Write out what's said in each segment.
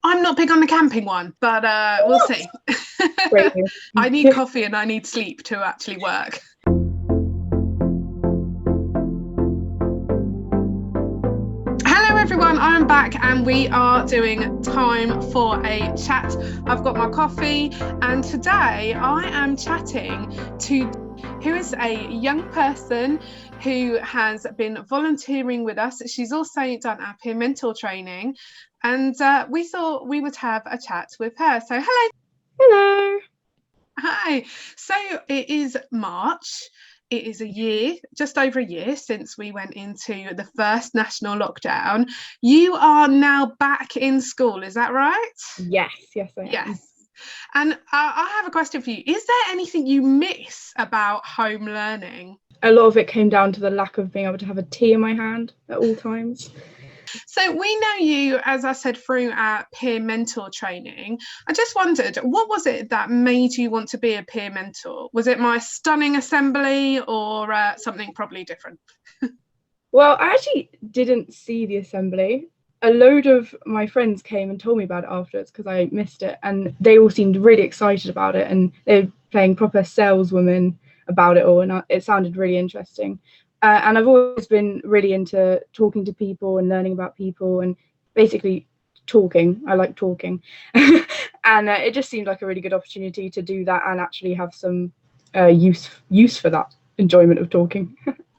I'm not big on the camping one, but we'll see. Great. I need coffee and I need sleep to actually work. Hello everyone, I'm back and we are doing time for a chat. I've got my coffee and today I am chatting to who is a young person who has been volunteering with us. She's also done our peer mentor training and we thought we would have a chat with her. So hello. Hello. Hi. So it is March. It is a year, just over a year since we went into the first national lockdown. You are now back in school, is that right? Yes, I am. Yes. And I have a question for you. Is there anything you miss about home learning? A lot of it came down to the lack of being able to have a tea in my hand at all times. So we know you, as I said, through our peer mentor training. I just wondered, what was it that made you want to be a peer mentor? Was it my stunning assembly or something probably different? Well, I actually didn't see the assembly. A load of my friends came and told me about it afterwards because I missed it, and they all seemed really excited about it, and they were playing proper saleswomen about it all, and it sounded really interesting. And I've always been really into talking to people and learning about people and basically talking. I like talking. And it just seemed like a really good opportunity to do that and actually have some use for that enjoyment of talking.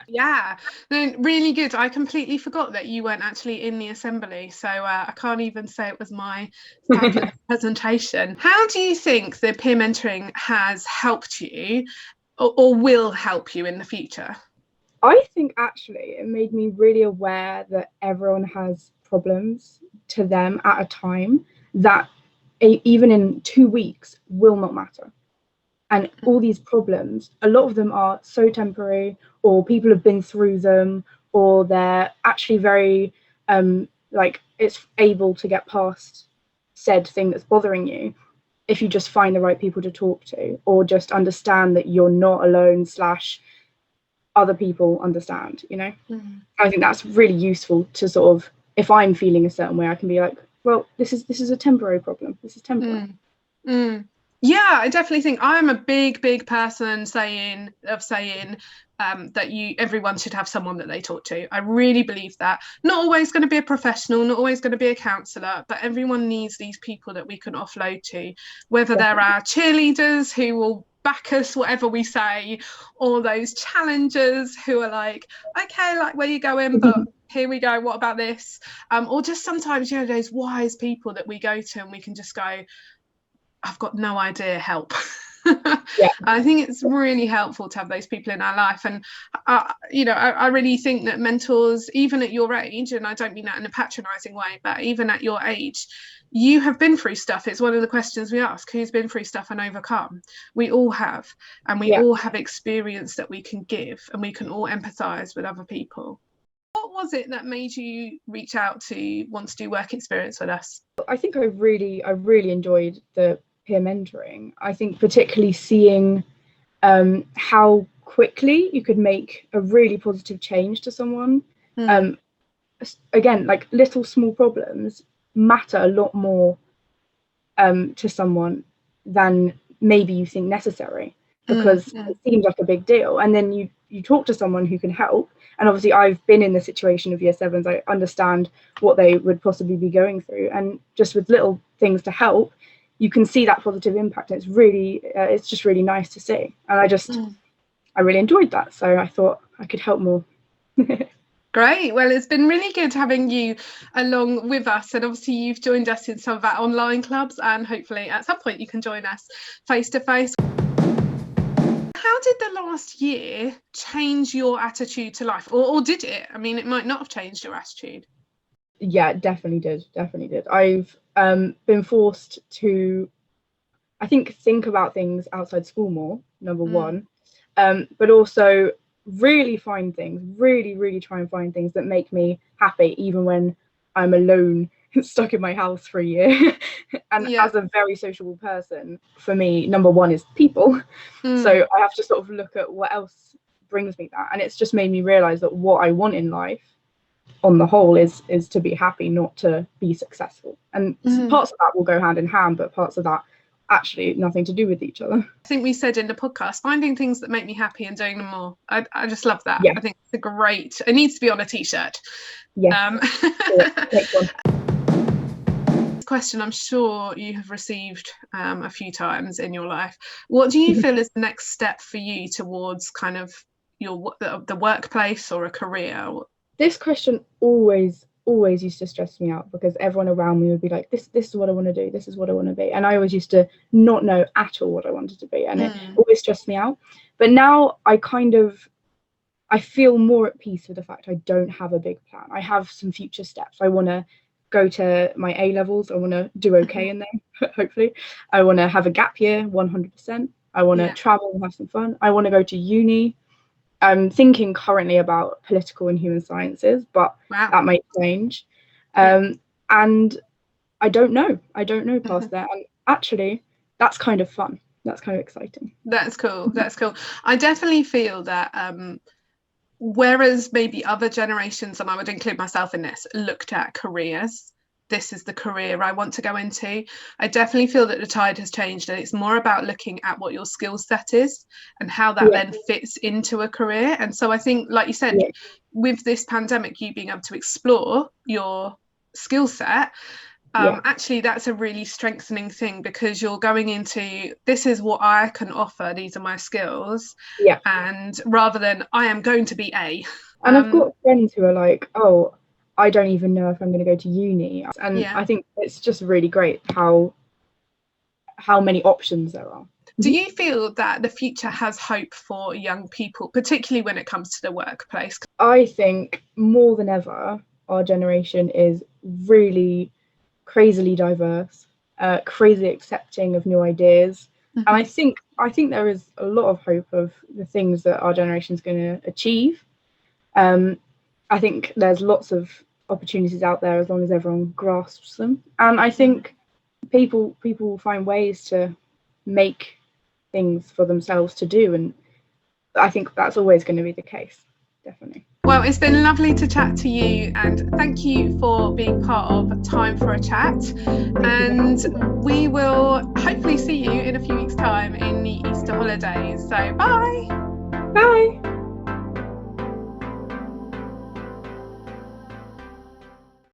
Yeah, no, really good. I completely forgot that you weren't actually in the assembly, so I can't even say it was my fabulous presentation. How do you think the peer mentoring has helped you or will help you in the future? I think actually it made me really aware that everyone has problems to them at a time that even in 2 weeks will not matter. And all these problems, a lot of them are so temporary, or people have been through them, or they're actually very like it's able to get past said thing that's bothering you if you just find the right people to talk to, or just understand that you're not alone slash other people understand, I think that's really useful to sort of, if I'm feeling a certain way, I can be like, well, this is a temporary problem, this is temporary. Yeah, I definitely think I'm a big person saying that everyone should have someone that they talk to. I really believe that. Not always going to be a professional, not always going to be a counsellor, but everyone needs these people that we can offload to, whether they're our cheerleaders who will back us whatever we say, or those challengers who are like, okay, like where you going, but here we go, what about this? Or just sometimes, those wise people that we go to and we can just go, I've got no idea, help. Yeah. I think it's really helpful to have those people in our life. And, I really think that mentors, even at your age, and I don't mean that in a patronising way, but even at your age, you have been through stuff. It's one of the questions we ask, who's been through stuff and overcome? We all have. And we all have experience that we can give, and we can all empathise with other people. What was it that made you reach out to want to do work experience with us? I think I really enjoyed the peer mentoring. I think particularly seeing how quickly you could make a really positive change to someone. Again, like little small problems matter a lot more to someone than maybe you think necessary, because it seems like a big deal, and then you talk to someone who can help. And obviously I've been in the situation of year sevens. I understand what they would possibly be going through, and just with little things to help, you can see that positive impact. And it's just really nice to see, and I really enjoyed that, so I thought I could help more. Great. Well, it's been really good having you along with us, and obviously you've joined us in some of our online clubs, and hopefully at some point you can join us face to face. How did the last year change your attitude to life, or did it? I mean, it might not have changed your attitude. Yeah, definitely did. I've been forced to, I think about things outside school more, number one, but also really try and find things that make me happy, even when I'm alone, stuck in my house for a year. And as a very sociable person, for me, number one is people. So I have to sort of look at what else brings me that. And it's just made me realize that what I want in life on the whole is to be happy, not to be successful. And parts of that will go hand in hand, but parts of that actually nothing to do with each other. I think we said in the podcast, finding things that make me happy and doing them more. I just love that. Yeah. I think it's a great, it needs to be on a t-shirt. Yeah. Question I'm sure you have received a few times in your life. What do you feel is the next step for you towards kind of the workplace or a career? This question always used to stress me out, because everyone around me would be like, this is what I want to do, this is what I want to be, and I always used to not know at all what I wanted to be, and it always stressed me out. But now I feel more at peace with the fact I don't have a big plan. I have some future steps. I want to go to my A levels. I want to do okay in them, hopefully. I want to have a gap year, 100%. I want to travel and have some fun. I want to go to uni. I'm thinking currently about political and human sciences, but that might change. And I don't know past that. And actually, that's kind of fun. That's kind of exciting. That's cool. I definitely feel that whereas maybe other generations, and I would include myself in this, looked at careers, this is the career I want to go into, I definitely feel that the tide has changed, and it's more about looking at what your skill set is and how that then fits into a career. And so I think, like you said, with this pandemic, you being able to explore your skill set, actually that's a really strengthening thing, because you're going into, this is what I can offer, these are my skills, and rather than I am going to be A. And I've got friends who are like, oh, I don't even know if I'm going to go to uni, and I think it's just really great how many options there are. Do you feel that the future has hope for young people, particularly when it comes to the workplace? I think more than ever our generation is really crazily diverse, crazily accepting of new ideas, and I think there is a lot of hope of the things that our generation is going to achieve. I think there's lots of opportunities out there as long as everyone grasps them, and I think people will find ways to make things for themselves to do, and I think that's always going to be the case, definitely. Well, it's been lovely to chat to you, and thank you for being part of Time for a Chat. And we will hopefully see you in a few weeks' time in the Easter holidays. So bye. Bye.